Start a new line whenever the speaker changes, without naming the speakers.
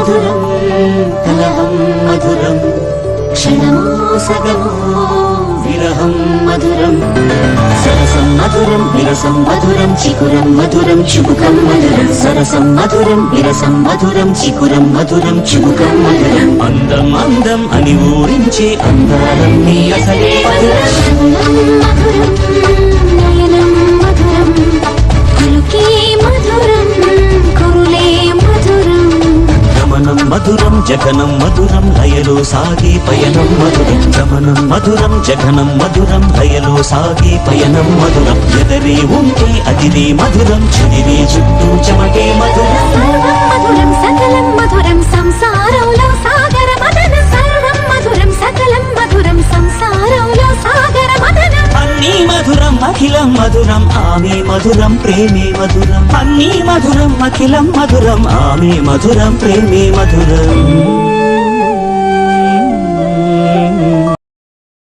మధురం కలహం మధురం క్షణమో సగమో విరహం మధురం సరసం మధురం విరసం మధురం చికురం మధురం చుబుకం మధురం సరసం మధురం విరసం మధురం చికురం మధురం చుబుకం మధురం అందం అందం అని ఊరించే అందాలన్నీ అసలే మధురం నయనం మధురం పలుకే మధురం కురులే మధురం గమనం మధురం జగనం మధురం లయలో సాగే పయనం మధురం గమనం మధురం జగనం మధురం లయలో సాగే పయనం మధురం ఎదరే ఉంటే అదిరే మధురం చెదిరే చుట్టూ చెమటే మధురం మధురం సకలం మధురం సంసారంలో సాగర మదన సర్వం మధురం సకలం మధురం సంసారంలో సాగర మదన అన్నీ మధురం అఖిలం మధురం ఆమె మధురం ప్రేమే మధురం అన్నీ మధురం అఖిలం మధురం ఆమె మధురం ప్రేమే మధురం